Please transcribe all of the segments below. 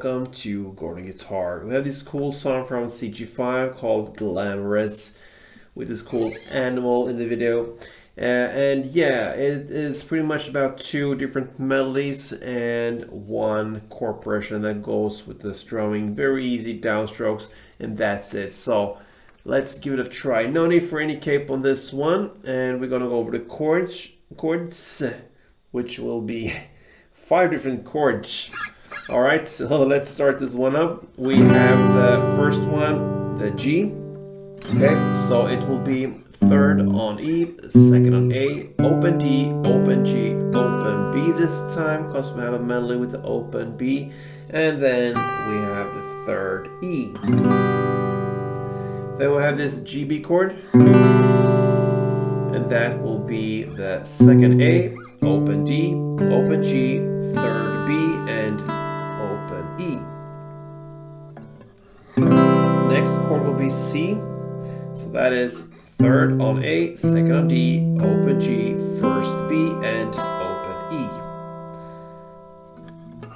welcome to Gordon Guitar. We have this cool song from CG5 called Glamorous with this cool animal in the video. And yeah, it is pretty much about two different melodies and one chord progression that goes with the strumming. Very easy downstrokes, and that's it. So let's give it a try. No need for any cape on this one, and we're gonna go over the chords, which will be 5 different chords. All right, so let's start this one up. We have the first one, the G. Okay, so it will be third on E, second on A, open D, open G, open B this time, because we have a melody with the open B, and then we have the third E. Then we'll have this GB chord, and that will be the second A, open D, open G, third B, and open E. Next chord will be C, so that is third on A, second on D, open G, first B, and open E.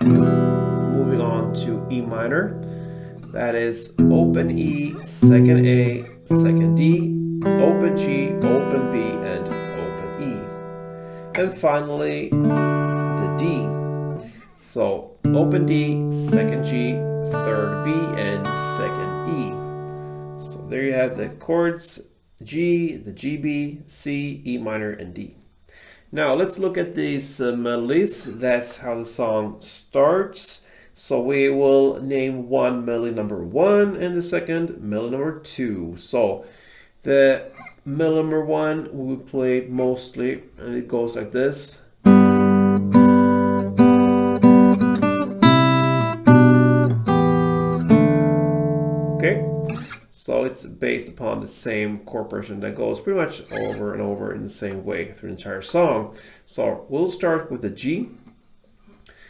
Moving on to E minor, that is open E, second A, second D, open G, open B, and open E. And finally, the D. So open D, second G, third B, and second E. So there you have the chords, G, the GB, C, E minor, and D. Now let's look at these melodies. That's how the song starts. So we will name one melody number 1 and the second melody number 2. So the melody number 1 we played mostly, and it goes like this. Okay, so it's based upon the same chord progression that goes pretty much over and over in the same way through the entire song. So we'll start with the G.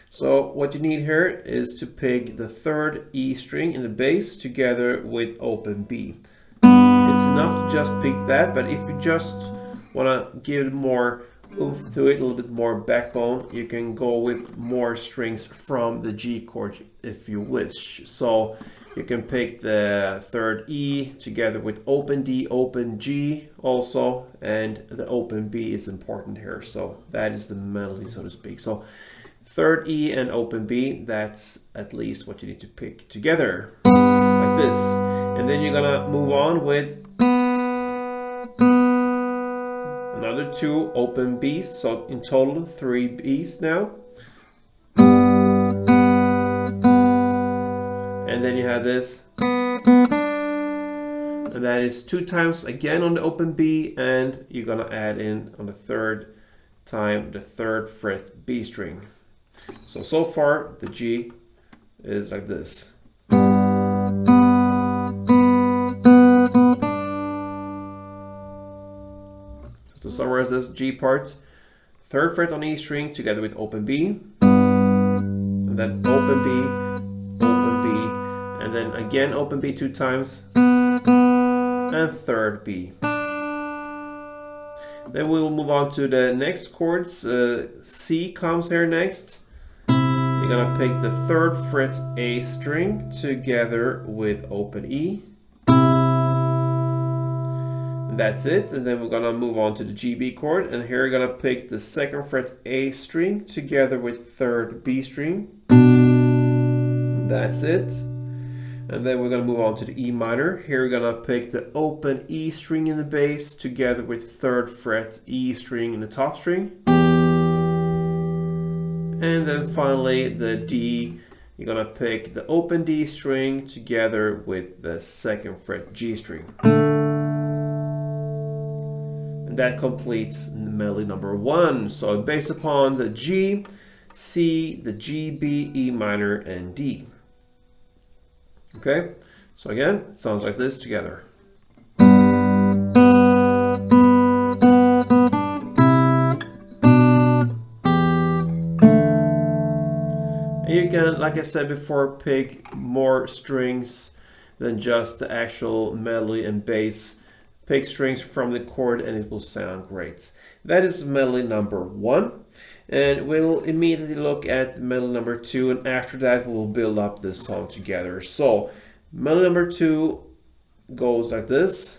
So what you need here is to pick the third E string in the bass together with open B. It's enough to just pick that, but if you just want to give more oomph to it, a little bit more backbone, you can go with more strings from the G chord if you wish. So you can pick the third E together with open D, open G also, and the open B is important here. So that is the melody, so to speak. So third E and open B, that's at least what you need to pick together, like this. And then you're gonna move on with another 2 open Bs, so in total 3 Bs now. And then you have this, and that is 2 times again on the open B, and you're gonna add in on the third time the 3rd fret B string. So far the G is like this. To summarize this G part, 3rd fret on E string together with open B, and then open B, and then again open B 2 times, and 3rd B. Then we will move on to the next chords. C comes here next. You're gonna pick the 3rd fret A string together with open E. And that's it. And then we're gonna move on to the GB chord, and here you're gonna pick the 2nd fret A string together with 3rd B string. And that's it. And then we're gonna move on to the E minor. Here we're gonna pick the open E string in the bass together with 3rd fret E string in the top string. And then finally the D, you're gonna pick the open D string together with the 2nd fret G string. And that completes melody number 1. So based upon the G, C, the G, B, E minor, and D. Okay, so again, it sounds like this together. And you can, like I said before, pick more strings than just the actual melody and bass pick strings from the chord and it will sound great. That is melody number 1. And we'll immediately look at melody number 2, and after that we'll build up this song together. So melody number 2 goes like this.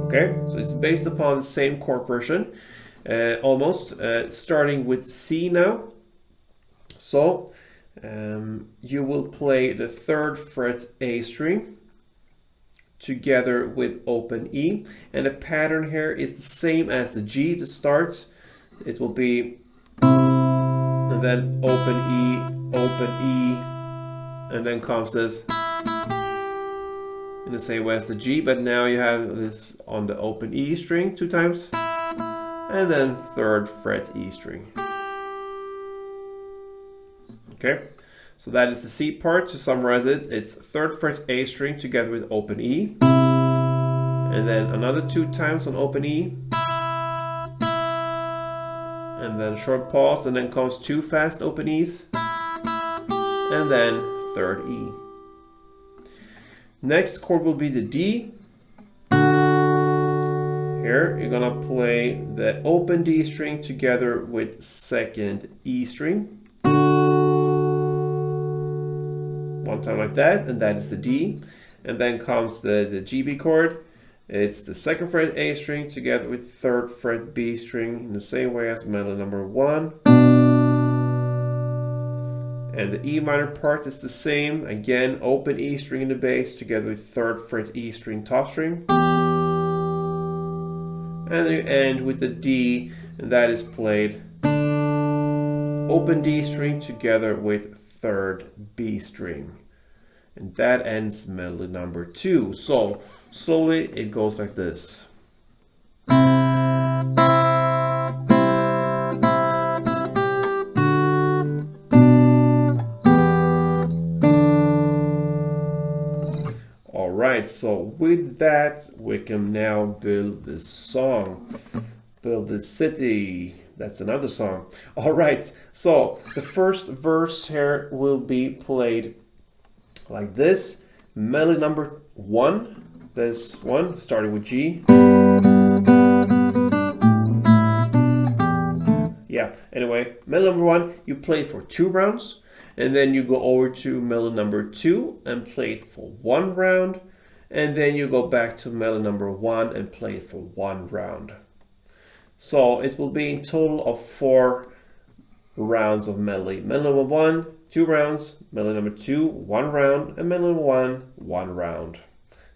Okay, so it's based upon the same chord progression, almost, starting with C now. So you will play the 3rd fret A string together with open E, and the pattern here is the same as the G to start. It will be, and then open E, and then comes this in the same way as the G, but now you have this on the open E string 2 times, and then 3rd fret E string. Okay, so that is the C part. To summarize it, it's 3rd fret A string together with open E, and then another 2 times on open E, and then short pause, and then comes 2 fast open E's, and then 3rd E. Next chord will be the D. Here you're gonna play the open D string together with 2nd E string. 1 time like that, and that is the D. And then comes the GB chord. It's the 2nd fret A string together with 3rd fret B string in the same way as melody number 1. And the E minor part is the same. Again, open E string in the bass together with 3rd fret E string top string. And you end with the D, and that is played open D string together with 3rd B string. And that ends melody number 2. So slowly it goes like this. Alright, so with that we can now build this song. Build this city. That's another song. Alright, so the first verse here will be played like this. Melody number 1. This one, starting with G. Yeah, anyway, melody number 1, you play it for 2 rounds. And then you go over to melody number 2 and play it for 1 round. And then you go back to melody number 1 and play it for 1 round. So it will be a total of 4 rounds of melody. Melody number 1, 2 rounds. Melody number 2, 1 round. And melody number 1, 1 round.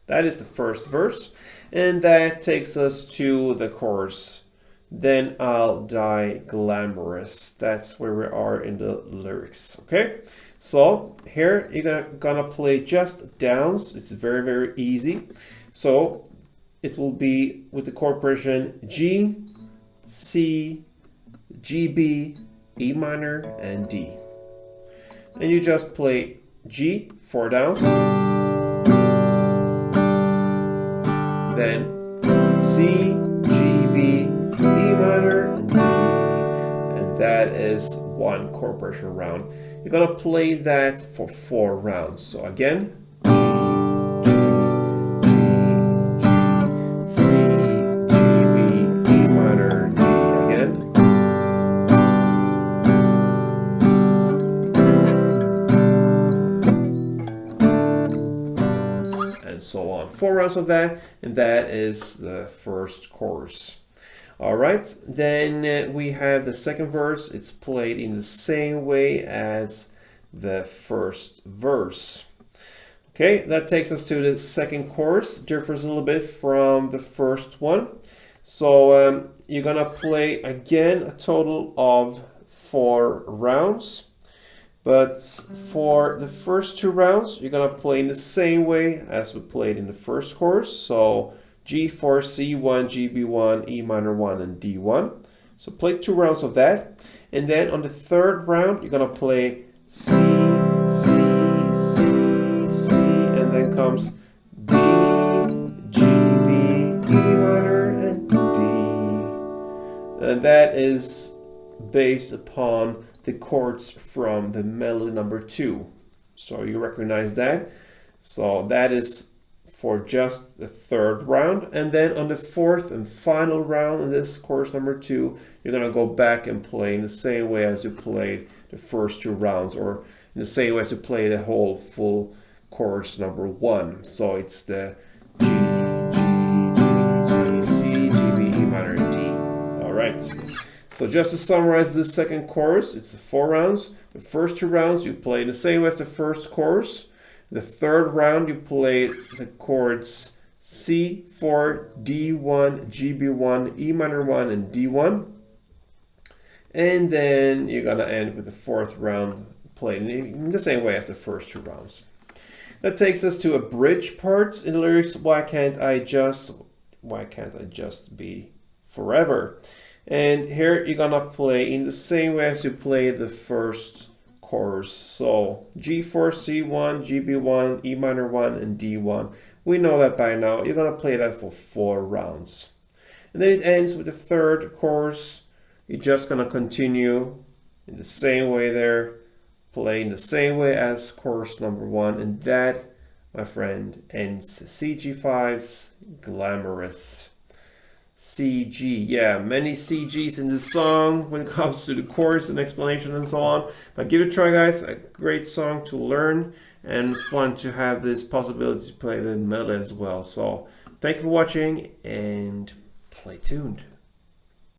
That is the first verse. And that takes us to the chorus. Then I'll die glamorous. That's where we are in the lyrics. Okay, so here you're gonna play just downs. It's very, very easy. So it will be with the chord progression G, C, G, B, E minor, and D. And you just play G, 4 downs. Then C, G, B, E minor, and D, and that is 1 chord progression round. You're gonna play that for 4 rounds. So again, G, G, G, C, G, B, E minor, D again. And so on. 4 rounds of that, and that is the first chorus. Alright, then we have the second verse. It's played in the same way as the first verse. Okay, that takes us to the second chorus. Differs a little bit from the first one. So you're gonna play again a total of 4 rounds. But for the first 2 rounds, you're gonna play in the same way as we played in the first chorus. So G4, C1, GB1, E minor 1, and D1. So play 2 rounds of that. And then on the 3rd round, you're gonna play C, C, C, C, and then comes D, GB, E minor, and D. And that is based upon the chords from the melody number 2. So you recognize that. So that is for just the third round. And then on the fourth and final round in this chorus number 2, you're going to go back and play in the same way as you played the first 2 rounds, or in the same way as you play the whole full chorus number 1. So it's the G, G, G, G, C, G, B, E minor, and D. All right. So just to summarize this second chorus, it's 4 rounds. The first 2 rounds you play in the same way as the first chorus. The third round you play the chords C4, D1, GB1, E minor 1, and D1. And then you're going to end with the fourth round played in the same way as the first 2 rounds. That takes us to a bridge part in the lyrics. Why can't I just be forever? And here you're gonna play in the same way as you played the first chorus. So G4, C1, GB1, E minor 1, and D1. We know that by now. You're gonna play that for 4 rounds. And then it ends with the third chorus. You're just gonna continue in the same way there, play in the same way as chorus number 1, and that, my friend, ends CG5's Glamorous. CG, yeah, many CGs in this song when it comes to the chords and explanation and so on. But give it a try, guys. A great song to learn and fun to have this possibility to play the melody as well. So thank you for watching and play tuned.